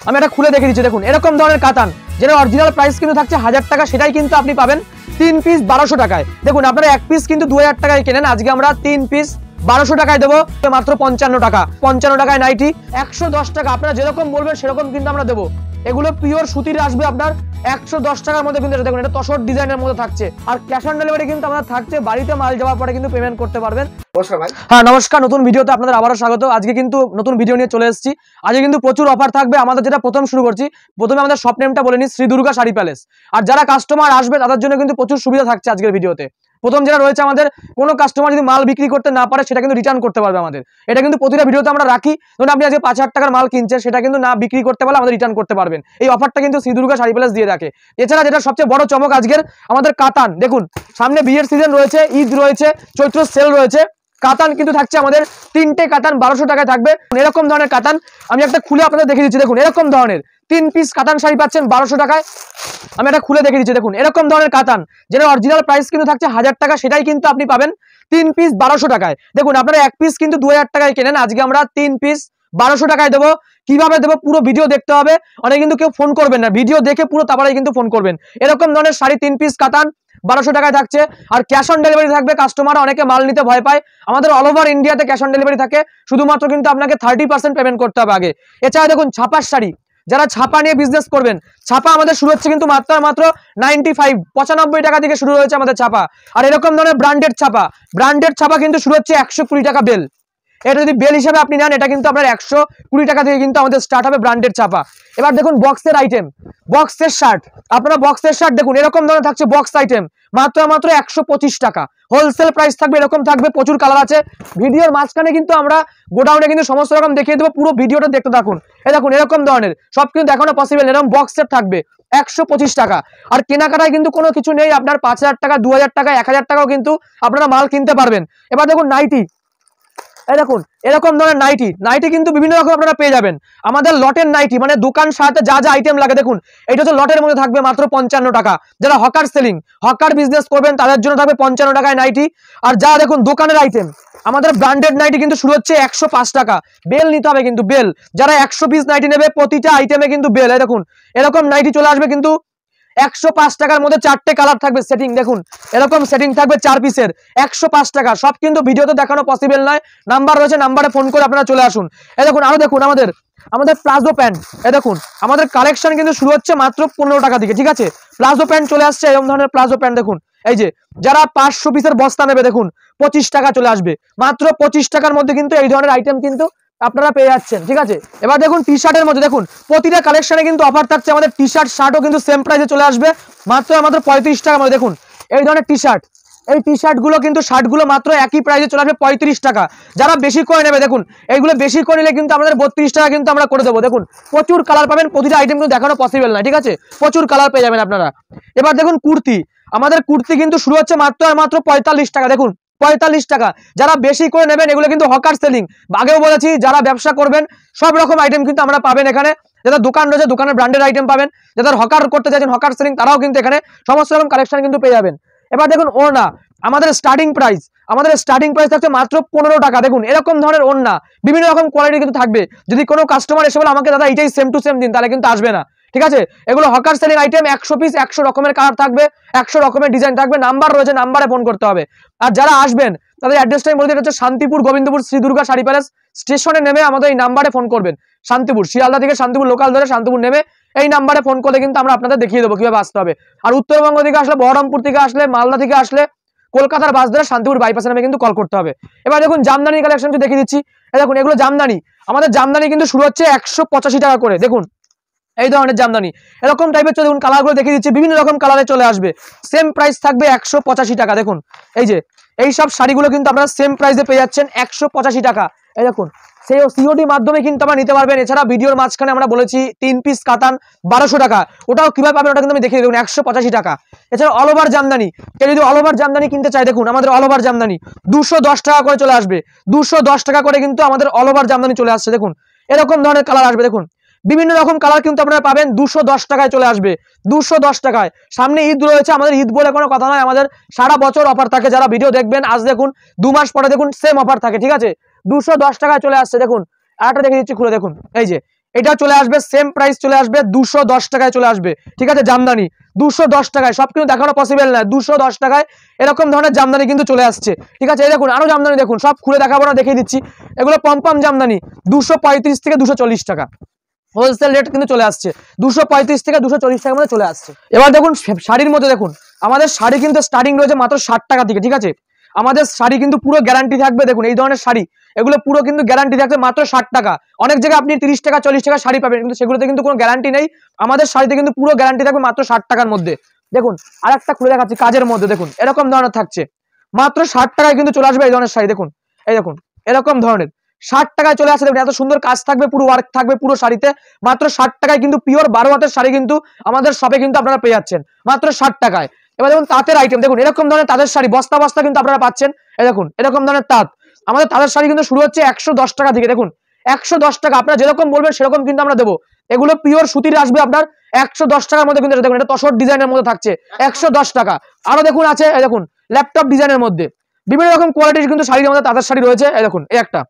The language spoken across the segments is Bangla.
আমি এটা খুলে দেখে দিচ্ছি। দেখুন এরকম ধরনের কাতান, যেটা অরিজিনাল প্রাইস কিন্তু থাকছে 1000 টাকা, সেটাই কিন্তু আপনি পাবেন 3 পিস 1200 টাকায়। দেখুন আপনারা 1 পিস কিন্তু 2000 টাকায় কেনেন, আজকে আমরা 3 পিস 1200 টাকায় দেবো মাত্র 55 টাকা। 55 টাকায় নাইটি 110 টাকা, আপনারা যেরকম বলবেন সেরকম কিন্তু আমরা দেবো। এগুলো পিওর সুতির আসবে আপনার 110 টাকার মধ্যে কিন্তু। দেখুন এটা তসর ডিজাইনের মধ্যে থাকছে, আর ক্যাশ অন ডেলিভারি কিন্তু আপনার থাকছে, বাড়িতে মাল যাওয়ার পরে কিন্তু পেমেন্ট করতে পারবেন। নমস্কার ভাই। হ্যাঁ নমস্কার, নতুন ভিডিওতে আপনাদের আবারও স্বাগত। আজকে কিন্তু নতুন ভিডিও নিয়ে চলে এসেছি। আজকে কিন্তু প্রচুর অফার থাকবে। আমাদের যেটা প্রথম শুরু করছি, প্রথমে আমাদের শপ নেমটা বলে নিই, শ্রী দুর্গা শাড়ি প্যালেস। আর যারা কাস্টমার আসবে তাদের জন্য কিন্তু প্রচুর সুবিধা থাকছে আজকের ভিডিওতে। প্রথম যেটা রয়েছে, আমাদের কোনো কাস্টমার যদি মাল বিক্রি করতে না পারে সেটা কিন্তু রিটার্ন করতে পারবে আমাদের। এটা কিন্তু প্রতিটা ভিডিওতে আমরা রাখি। ধরুন আপনি আজকে 5000 টাকার মাল কিনছেন, সেটা কিন্তু না বিক্রি করতে পারলে আমাদের রিটার্ন করতে পারবেন। এই অফারটা কিন্তু শ্রী দুর্গা শাড়ি প্যালেস দিয়ে রাখে। এছাড়া যেটা সবচেয়ে বড় চমক আজকের, আমাদের কাতান। দেখুন সামনে বিয়ের সিজন রয়েছে, ঈদ রয়েছে, চৈত্র সেল রয়েছে। কাতান কিন্তু থাকছে আমাদের 3টে কাতান 1200 টাকায় থাকবে। এরকম ধরনের কাতান আমি একটা খুলে আপনাদের দেখে দিচ্ছি। দেখুন এরকম ধরনের 3 পিস কাতান শাড়ি পাচ্ছেন 1200 টাকায়। আমি এটা খুলে দেখে দিচ্ছি। দেখুন এরকম ধরনের কাতান, যেটা অরিজিনাল প্রাইস কিন্তু থাকছে 1000 টাকা, সেটাই কিন্তু আপনি পাবেন 3 পিস 1200 টাকায়। দেখুন আপনারা 1 পিস কিন্তু 2000 টাকায় কেনেন, আজকে আমরা 3 পিস 1200 টাকায় দেবো। কিভাবে দেবো পুরো ভিডিও দেখতে হবে। অনেক কিন্তু কেউ ফোন করবেন না, ভিডিও দেখে পুরো তারপরেই কিন্তু ফোন করবেন। এরকম ধরনের শাড়ি 3 পিস কাতান 1200 টাকায় থাকছে। আর ক্যাশ অন ডেলিভারি থাকবে। কাস্টমার অনেকে মাল নিতে ভয় পায়, আমাদের অল ওভার ইন্ডিয়াতে ক্যাশ অন ডেলিভারি থাকে। শুধুমাত্র কিন্তু আপনাকে 30% পেমেন্ট করতে হবে আগে। এছাড়া দেখুন ছাপার শাড়ি, যারা ছাপা নিয়ে বিজনেস করবেন, ছাপা আমাদের শুরু হচ্ছে কিন্তু মাত্র 95 টাকা থেকে শুরু হয়েছে আমাদের ছাপা। আর এরকম ধরনের ব্র্যান্ডেড ছাপা কিন্তু শুরু হচ্ছে 120 টাকা বেল। এটা যদি বেল হিসাবে আপনি নেন, এটা কিন্তু আপনার 120 টাকা থেকে কিন্তু আমাদের স্টার্ট হবে ব্র্যান্ডেড ছাপা। এবার দেখুন বক্সের আইটেম, বক্সের শার্ট। আপনারা বক্সের শার্ট দেখুন এরকম ধরনের থাকছে বক্স আইটেম মাত্র 125 টাকা। হোলসেল প্রাইস থাকবে, এরকম থাকবে, প্রচুর কালার আছে। ভিডিওর মাঝখানে কিন্তু আমরা গোডাউনে কিন্তু সমস্ত রকম দেখিয়ে দেবো, পুরো ভিডিওটা দেখতে থাকুন। দেখুন এরকম ধরনের সব কিন্তু দেখানো পসিবল। এরকম বক্সের থাকবে 125 টাকা। আর কেনাকাটায় কিন্তু কোনো কিছু নেই, আপনার 5000 টাকা, 2000 টাকা, 1000 টাকাও কিন্তু আপনারা মাল কিনতে পারবেন। এবার দেখুন নাইটি, এই দেখুন এরকম ধরনের নাইটি কিন্তু বিভিন্ন রকম আপনারা পেয়ে যাবেন। আমাদের লটের নাইটি, মানে দোকান সাথে যা যা আইটেম লাগে, দেখুন এটা হচ্ছে লটের মধ্যে থাকবে মাত্র 55 টাকা। যারা হকার সেলিং, হকার বিজনেস করবেন তাদের জন্য থাকবে 55 টাকায় নাইটি। আর যা দেখুন দোকানের আইটেম, আমাদের ব্র্যান্ডেড নাইটি কিন্তু শুরু হচ্ছে 105 টাকা। বেল নিতে হবে কিন্তু, বেল। যারা 100 পিস নাইটি নেবে, প্রতিটা আইটেমে কিন্তু বেল। এই দেখুন এরকম নাইটি চলে আসবে কিন্তু 105 টাকার মধ্যে 4টে কালার থাকবে সেটিং। দেখুন এরকম সেটিং থাকবে 4 পিসের 105 টাকা। সব কিন্তু ভিডিওতে দেখানো পসিবল নয়। নাম্বার রয়েছে, নাম্বারে ফোন করে আপনারা চলে আসুন। এই দেখুন আরো দেখুন আমাদের প্লাজো প্যান্ট। এই দেখুন আমাদের কালেকশন কিন্তু শুরু হচ্ছে মাত্র 15 টাকা থেকে, ঠিক আছে। প্লাজো প্যান্ট চলে আসছে, এরকম ধরনের প্লাজো প্যান্ট। দেখুন এই যে যারা 500 পিসের বস্তা নেবে, দেখুন 25 টাকা চলে আসবে। মাত্র 25 টাকার মধ্যে কিন্তু এই ধরনের আইটেম কিন্তু আপনারা পেয়ে যাচ্ছেন, ঠিক আছে। এবার দেখুন টি শার্টের মধ্যে, দেখুন প্রতিটা কালেকশনে কিন্তু অফার থাকছে। আমাদের টি শার্ট শার্টও কিন্তু সেম প্রাইসে চলে আসবে মাত্র 35 টাকার মধ্যে। দেখুন এই ধরনের টি শার্ট, এই টি শার্টগুলো কিন্তু শার্টগুলো মাত্র একই প্রাইসে চলে আসবে 35 টাকা। যারা বেশি করে নেবে, দেখুন এইগুলো বেশি করে নিলে কিন্তু আমাদের 32 টাকা কিন্তু আমরা করে দেবো। দেখুন প্রচুর কালার পাবেন, প্রতিটা আইটেম কিন্তু দেখানো পসিবল না, ঠিক আছে। প্রচুর কালার পেয়ে যাবেন আপনারা। এবার দেখুন কুর্তি, আমাদের কুর্তি কিন্তু শুরু হচ্ছে মাত্র 45 টাকা। দেখুন 45 টাকা। যারা বেশি করে নেবেন, এগুলো কিন্তু হকার সেলিং। আগেও বলেছি, যারা ব্যবসা করবেন সব রকম আইটেম কিন্তু আমরা পাবেন এখানে। যাদের দোকান রয়েছে, দোকানের ব্র্যান্ডেড আইটেম পাবেন। যাদের হকার করতে চাইছেন, হকার সেলিং, তারাও কিন্তু এখানে সমস্ত রকম কালেকশন কিন্তু পেয়ে যাবেন। এবার দেখুন ওড়না, আমাদের স্টার্টিং প্রাইস থাকছে মাত্র 15 টাকা। দেখুন এরকম ধরনের ওড়না বিভিন্ন রকম কোয়ালিটি কিন্তু থাকবে। যদি কোনো কাস্টমার এসে বলে আমাকে দাদা এটাই সেম টু সেম দিন, তাহলে কিন্তু আসবে না, ঠিক আছে। এগুলো হকার সেলিং আইটেম, 100 পিস 100 রকমের কালার থাকবে, 100 রকমের ডিজাইন থাকবে। নাম্বার রয়েছে, নাম্বারে ফোন করতে হবে। আর যারা আসবেন তাদের অ্যাড্রেসটাই বলে দিতে হচ্ছে শান্তিপুর গোবিন্দপুর শ্রী দুর্গা শাড়ি প্যালেস। স্টেশনে নেমে আমাদের এই নাম্বারে ফোন করবেন। শান্তিপুর, শিয়ালদা থেকে শান্তিপুর লোকাল ধরে শান্তিপুর নেমে এই নাম্বারে ফোন করলে কিন্তু আমরা আপনাদের দেখিয়ে দেবো কিভাবে আসতে হবে। আর উত্তরবঙ্গ থেকে আসলে, বহরমপুর থেকে আসলে, মালদা থেকে আসলে কলকাতার বাস ধরে শান্তিপুর বাইপাসে নামে কিন্তু কল করতে হবে। এবার দেখুন জামদানি কালেকশন দেখিয়ে দিচ্ছি। দেখুন এগুলো জামদানি, আমাদের জামদানি কিন্তু শুরু হচ্ছে 185 টাকা করে। দেখুন এই ধরনের জামদানি এরকম টাইপের, দেখুন কালারগুলো দেখিয়ে দিচ্ছি, বিভিন্ন রকম কালারে চলে আসবে। সেম প্রাইস থাকবে 185 টাকা। দেখুন এই যে এই সব শাড়িগুলো কিন্তু আপনারা সেম প্রাইসে পেয়ে যাচ্ছেন 185 টাকা। এই দেখুন সেই সিওডি মাধ্যমে কিন্তু আপনারা নিতে পারবেন। এছাড়া ভিডিওর মাঝখানে আমরা বলেছি 3 পিস কাতান 1200 টাকা, ওটাও কিভাবে পাবেন ওটা কিন্তু আমি দেখিয়ে দেবো 185 টাকা। এছাড়া অল ওভার জামদানি, কেউ যদি অল ওভার জামদানি কিনতে চায়, দেখুন আমাদের অল ওভার জামদানি 210 টাকা করে চলে আসবে। 210 টাকা করে কিন্তু আমাদের অল ওভার জামদানি চলে আসছে। দেখুন এরকম ধরনের কালার আসবে, দেখুন বিভিন্ন রকম কালার কিন্তু আপনারা পাবেন। 210 টাকায় চলে আসবে, 210 টাকায়। সামনে ঈদ রয়েছে, আমাদের ঈদ বলে কোনো কথা নয়, আমাদের সারা বছর অফার থাকে। যারা ভিডিও দেখবেন আজ দেখুন, 2 মাস পরে দেখুন সেম অফার থাকে, ঠিক আছে। 210 টাকায় চলে আসছে। দেখুন আরেকটা দেখে দিচ্ছি খুলে, দেখুন এই যে এটা চলে আসবে সেম প্রাইস চলে আসবে 210 টাকায় চলে আসবে, ঠিক আছে। জামদানি 210 টাকায়, সব কিন্তু দেখানো পসিবল না, 210 টাকায় এরকম ধরনের জামদানি কিন্তু চলে আসছে, ঠিক আছে। এই দেখুন আরো জামদানি দেখুন, সব খুলে দেখাবো না, দেখিয়ে দিচ্ছি। এগুলো পম্পম জামদানি 235 থেকে 240 টাকা হোলসেল রেট কিন্তু চলে আসছে, 235 থেকে 240 টাকার মধ্যে চলে আসছে। এবার দেখুন শাড়ির মধ্যে দেখুন, আমাদের শাড়ি কিন্তু স্টার্টিং রয়েছে মাত্র 60 টাকা থেকে, ঠিক আছে। আমাদের শাড়ি কিন্তু পুরো গ্যারান্টি থাকবে, দেখুন এই ধরনের শাড়ি এগুলো পুরো কিন্তু গ্যারান্টি থাকবে মাত্র 60 টাকা। অনেক জায়গায় আপনি 30 টাকা 40 টাকা শাড়ি পাবেন, কিন্তু সেগুলোতে কিন্তু কোনো গ্যারান্টি নেই। আমাদের শাড়িতে কিন্তু পুরো গ্যারান্টি থাকবে মাত্র 60 টাকার মধ্যে। দেখুন আরেকটা খুলে দেখাচ্ছি কাজের মধ্যে, দেখুন এরকম ধরনের থাকছে, মাত্র 60 টাকায় কিন্তু চলে আসবে এই ধরনের শাড়ি। দেখুন এই দেখুন এরকম ধরনের 60 টাকায় চলে আসছে, দেখুন এত সুন্দর কাজ থাকবে, পুরো ওয়ার্ক থাকবে পুরো শাড়িতে, মাত্র 60 টাকায় কিন্তু পিওর 12 হাতের শাড়ি কিন্তু আমাদের শপে কিন্তু আপনারা পেয়ে যাচ্ছেন মাত্র 60 টাকায়। এবার দেখুন তাঁতের আইটেম, দেখুন এরকম ধরনের তাঁতের শাড়ি বস্তা বস্তা কিন্তু আপনারা পাচ্ছেন। এই দেখুন এরকম ধরনের তাঁত, আমাদের তাঁতের শাড়ি কিন্তু শুরু হচ্ছে 110 টাকা থেকে, দেখুন 110 টাকা, আপনারা যেরকম বলবেন সেরকম কিন্তু আমরা দেবো। এগুলো পিওর সুতির আসবে আপনার 110 টাকার মধ্যে কিন্তু, দেখুন এটা তসর ডিজাইনের মধ্যে থাকছে 110 টাকা। আরো দেখুন আছে, এই দেখুন ল্যাপটপ ডিজাইনের মধ্যে বিভিন্ন রকম কোয়ালিটির কিন্তু শাড়ির মধ্যে তাঁতের শাড়ি রয়েছে। এই দেখুন এই একটা,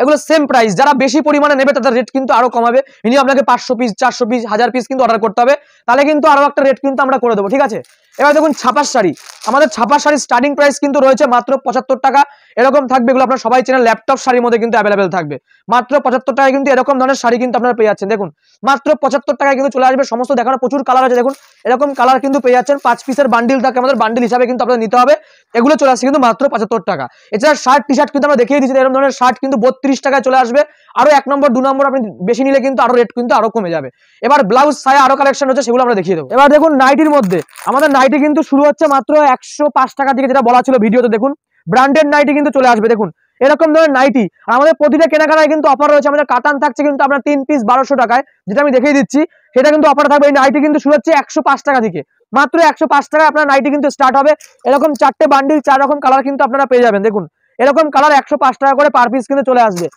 এগুলো সেম প্রাইস, যারা বেশি পরিমাণে নেবে তাদের রেট কিন্তু আরো কমাবে, মিনিমাম আপনাকে 500 পিস 400 পিস 1000 পিস কিন্তু অর্ডার করতে হবে, তাহলে কিন্তু আরো একটা রেট কিন্তু আমরা করে দেবো, ঠিক আছে। এবার দেখুন ছাপার শাড়ি, আমাদের ছাপার শাড়ির স্টার্টিং প্রাইস কিন্তু রয়েছে মাত্র 75 টাকা, এরকম থাকবে। এগুলো আপনারা সবাই চেনেন, ল্যাপটপ শাড়ির মধ্যে কিন্তু অ্যাভেলেবেল থাকবে মাত্র 75 টাকায়, কিন্তু এরকম ধরনের শাড়ি কিন্তু আপনারা পেয়ে যাচ্ছেন। দেখুন মাত্র 75 টাকায় কিন্তু চলে আসবে, সমস্ত দেখানো প্রচুর কালার আছে, দেখুন এরকম কালার কিন্তু পেয়ে যাচ্ছেন। 5 পিসের বান্ডিল থাকে, আমাদের বান্ডিল হিসাবে কিন্তু আপনাদের নিতে হবে, এগুলো চলে আসছে কিন্তু মাত্র 75 টাকা। এছাড়া শার্ট টি শার্ট কিন্তু আমরা দেখিয়ে দিচ্ছি, এরকম ধরনের শার্ট কিন্তু 32 টাকায় চলে আসবে, আরো 1 নম্বর 2 নম্বর আপনি বেশি নিলে কিন্তু আরো রেট কিন্তু আরো কমে যাবে। এবার ব্লাউজ সায়া আরো কালেকশন হচ্ছে, সেগুলো আমরা দেখিয়ে দেবো। এবার দেখুন নাইটির মধ্যে, আমাদের নাইটি কিন্তু শুরু হচ্ছে মাত্র 105 টাকা থেকে, যেটা বলা ছিল ভিডিওতে, দেখুন ব্র্যান্ডেড নাইটি কিন্তু চলে আসবে। দেখুন এরকম ধরনের নাইটি, আর আমাদের প্রতিটা কেনাকাটায় কিন্তু অফার রয়েছে। আমাদের কাতান থাকছে কিন্তু আপনার 3 পিস 1200 টাকায়, যেটা আমি দেখিয়ে দিচ্ছি, সেটা কিন্তু অফার থাকবে। এই নাইটি কিন্তু শুরু হচ্ছে 105 টাকা থেকে, মাত্র 105 টাকায় আপনার নাইটি কিন্তু স্টার্ট হবে। এরকম 4টে বান্ডিল 4 রকম কালার কিন্তু আপনারা পেয়ে যাবেন। দেখুন এরকম কালার 105 টাকা করে পার পিস কিন্তু চলে আসবে।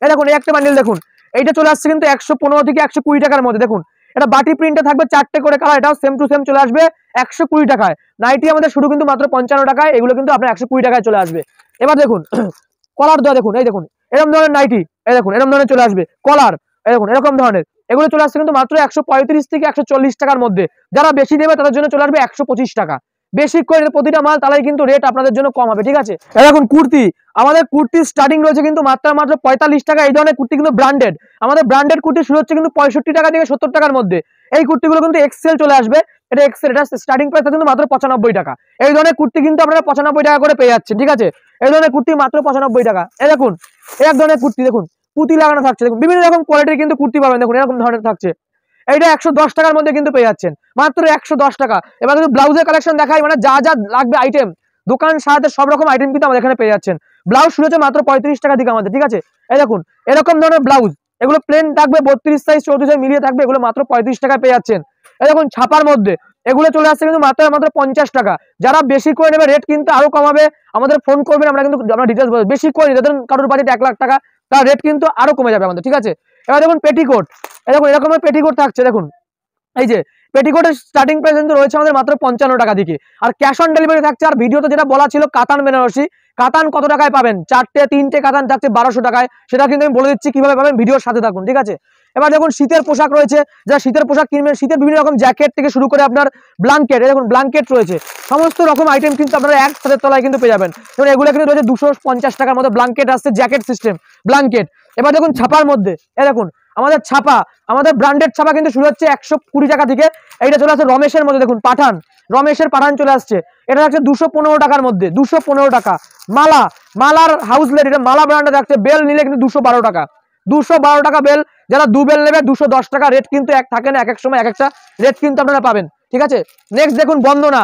এই দেখুন এই একটা বান্ডিল দেখুন, এইটা চলে আসছে কিন্তু 115 থেকে 120 টাকার মধ্যে। দেখুন এটা বাটি প্রিন্টে থাকবে 4টে করে কালার, এটাও সেম টু সেম চলে আসবে 120 টাকায়। নাইটি আমাদের শুরু কিন্তু মাত্র 55 টাকায়, এগুলো কিন্তু আপনার 120 টাকায় চলে আসবে। এবার দেখুন কলার দেওয়া, দেখুন এই দেখুন এরকম ধরনের নাইটি, এই দেখুন এরকম ধরনের চলে আসবে কলার, এই দেখুন এরকম ধরনের, এগুলো চলে আসছে কিন্তু মাত্র 135 থেকে 140 টাকার মধ্যে। যারা বেশি নেবে তাদের জন্য চলে আসবে 125 টাকা, বেশি করে প্রতিটা মাল, তাহলে কিন্তু রেট আপনাদের জন্য কম হবে, ঠিক আছে। এখন কুর্তি, আমাদের কুর্তির স্টার্টিং রয়েছে কিন্তু মাত্র 45 টাকা। এই ধরনের কুর্তি কিন্তু ব্র্যান্ডেড, আমাদের ব্র্যান্ডেড কুর্তি শুরু হচ্ছে কিন্তু 65 টাকা থেকে 70 টাকার মধ্যে। এই কুর্তিগুলো কিন্তু এক্সেল চলে আসবে, এটা এক্সেল, এটা স্টার্টিং প্রাইস কিন্তু মাত্র 95 টাকা। এই ধরনের কুর্তি কিন্তু আপনারা 95 টাকা করে পেয়ে যাচ্ছেন, ঠিক আছে। এই ধরনের কুর্তি মাত্র 95 টাকা। এই দেখুন এক ধরনের কুর্তি, দেখুন পুঁতি লাগানো থাকছে, দেখুন বিভিন্ন রকম কোয়ালিটির কিন্তু কুর্তি পাবেন, দেখুন এরকম ধরনের থাকছে। এইটা 110 টাকার মধ্যে কিন্তু পেয়ে যাচ্ছেন, মাত্র 110 টাকা। এবার কিন্তু ব্লাউজের কালেকশন দেখাই, মানে যা যা লাগবে আইটেম, দোকান সাথে সব রকম আইটেম কিন্তু আমাদের এখানে পেয়ে যাচ্ছেন। ব্লাউজ শুরু হচ্ছে মাত্র 35 টাকা থেকে আমাদের, ঠিক আছে। এই দেখুন এরকম ধরনের ব্লাউজ, এগুলো প্লেন থাকবে 32 সাইজ 34 সাইজ মিলিয়ে থাকবে, এগুলো মাত্র 35 টাকায় পেয়ে যাচ্ছেন। এই দেখুন ছাপার মধ্যে এগুলো চলে আসছে কিন্তু মাত্র 50 টাকা। যারা বেশি করে নেবে রেট কিন্তু আরো কমাবে, আমাদের ফোন করবেন, আমরা কিন্তু আমরা ডিটেলস বলবো। বেশি করে যাদের কারোর বাজেট 1 লাখ টাকা, তার রেট কিন্তু আরো কমে যাবে আমাদের, ঠিক আছে। এবার দেখুন পেটিকোট, এই দেখুন এরকমের পেটিকোট থাকছে, দেখুন এই যে পেটিকোটের স্টার্টিং প্রাইস কিন্তু রয়েছে আমাদের মাত্র 55 টাকা থেকে, আর ক্যাশ অন ডেলিভারি থাকছে। আর ভিডিওতে যেটা বলা ছিল কাতান বেনারসি, কাতান কত টাকায় পাবেন, 3টে কাতান থাকছে 1200 টাকায়, সেটা কিন্তু আমি বলে দিচ্ছি কিভাবে পাবেন, ভিডিওর সাথে থাকুন, ঠিক আছে। এবার দেখুন শীতের পোশাক রয়েছে, যারা শীতের পোশাক কিনবেন, শীতের বিভিন্ন রকম জ্যাকেট থেকে শুরু করে আপনার ব্ল্যাঙ্কেট, দেখুন ব্ল্যাঙ্কেট রয়েছে, সমস্ত রকম আইটেম কিন্তু আপনারা এক ছাদের তলায় কিন্তু পেয়ে যাবেন। যেমন এগুলো কিন্তু রয়েছে 250 টাকার মধ্যে ব্ল্যাঙ্কেট আসছে, জ্যাকেট সিস্টেম ব্ল্যাঙ্কেট। এবার দেখুন ছাপার মধ্যে, এই দেখুন আমাদের ছাপা, আমাদের ব্র্যান্ডেড ছাপা কিন্তু শুরু হচ্ছে 120 টাকা থেকে। এইটা চলে আসছে রমেশের মধ্যে, দেখুন পাঠান, রমেশের পাঠান চলে আসছে, এটা থাকছে 215 টাকার মধ্যে, 215 টাকা। মালার হাউসলেট, এটা মালা ব্র্যান্ডে থাকছে, বেল নিলে কিন্তু 212 টাকা, 212 টাকা বেল। যারা 2 বেল নেবে 210 টাকা রেট, কিন্তু এক থাকে না, এক এক সময় এক একটা রেট কিন্তু আপনারা পাবেন, ঠিক আছে। নেক্সট দেখুন বন্দনা,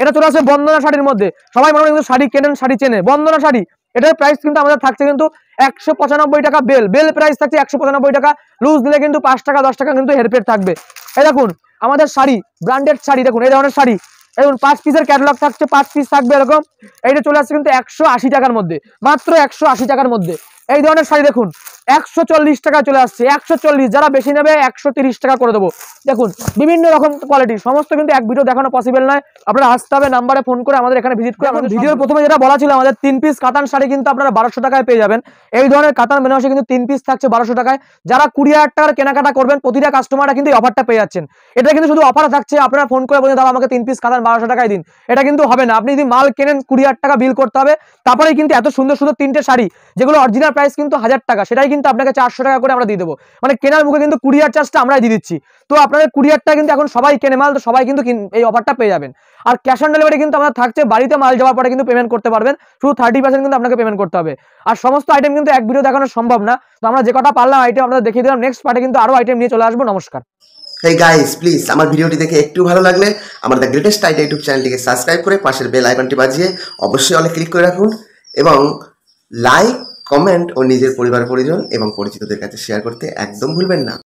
এটা চলে আসছে বন্দনা শাড়ির মধ্যে, সবাই মনে কিন্তু শাড়ি কেনেন, শাড়ি চেনে, বন্দনা শাড়ি, এটার প্রাইস কিন্তু আমাদের থাকছে কিন্তু 195 টাকা বেল প্রাইস থাকছে 195 টাকা। লুজ দিলে কিন্তু 5 টাকা 10 টাকা কিন্তু হেরফের থাকবে। এই দেখুন আমাদের শাড়ি ব্র্যান্ডেড শাড়ি, দেখুন এই ধরনের শাড়ি, দেখুন 5 পিসের ক্যাটালগ থাকছে, 5 পিস থাকবে এরকম। এইটা চলে আসছে কিন্তু 180 টাকার মধ্যে, মাত্র 180 টাকার মধ্যে। এই ধরনের শাড়ি দেখুন 140 টাকায় চলে আসছে, 140। যারা বেশি নেবে 130 টাকা করে দেবো। দেখুন বিভিন্ন রকম কোয়ালিটি, সমস্ত কিন্তু এক ভিডিও দেখানো পসিবল নয়, আপনারা আসতে হবে নাম্বারে ফোন করে আমাদের এখানে ভিজিট করে। আমাদের ভিডিওর প্রথমে যেটা বলা ছিল, আমাদের 3 পিস কাতান শাড়ি কিন্তু আপনারা 1200 টাকায় পেয়ে যাবেন। এই ধরনের কাতান বেনারসি কিন্তু 3 পিস থাকছে 1200 টাকায়। যারা 20,000 টাকার কেনাকাটা করবেন প্রতিটা কাস্টমাররা কিন্তু এই অফারটা পেয়ে যাচ্ছেন। এটা কিন্তু শুধু অফার থাকছে, আপনারা ফোন করে বলছেন দাদা আমাকে 3 পিস কাতান 1200 টাকায় দিন, এটা কিন্তু হবে না। আপনি যদি মাল কেনেন 20,000 টাকা বিল করতে হবে, তারপরেই কিন্তু এত সুন্দর সুন্দর 3টে শাড়ি যেগুলো অরিজিনাল প্রাইস কিন্তু 1000 টাকা, সেটাই কিন্তু আপনাকে 400 টাকা করে আমরা দিয়ে দেবো। মানে কেনার মুখে কিন্তু কুরিয়ার চার্জটা আমরাই দিয়ে দিচ্ছি। তো আপনাদের কুরিয়ারটা কিন্তু এখন সবাই কেনে মাল, তো সবাই কিন্তু এই অফারটা পেয়ে যাবেন। আর ক্যাশ অন ডেলিভারি কিন্তু আমাদের থাকছে, বাড়িতে মাল যাওয়ার পরে কিন্তু পেমেন্ট করতে পারবেন, শুধু 30% কিন্তু আপনাকে পেমেন্ট করতে হবে। আর সমস্ত আইটেম কিন্তু এক ভিডিও দেখানো সম্ভব না, তো আমরা যে কটা পারলাম আইটেম আপনাদের দেখিয়ে দিলাম। নেক্সট পার্টে কিন্তু আরো আইটেম নিয়ে চলে আসবো। নমস্কার। হেই গাইস, প্লিজ আমার ভিডিওটি দেখে একটু ভালো লাগলে আমার দ্য গ্রেটেস্ট আইডিয়া ইউটিউব চ্যানেলটিকে সাবস্ক্রাইব করে পাশের বেল আইকনটি বাজিয়ে অবশ্যই অলে ক্লিক করে রাখুন এবং লাইক, কমেন্ট ও নিজের পরিবার পরিজন এবং পরিচিতদের কাছে শেয়ার করতে একদম ভুলবেন না।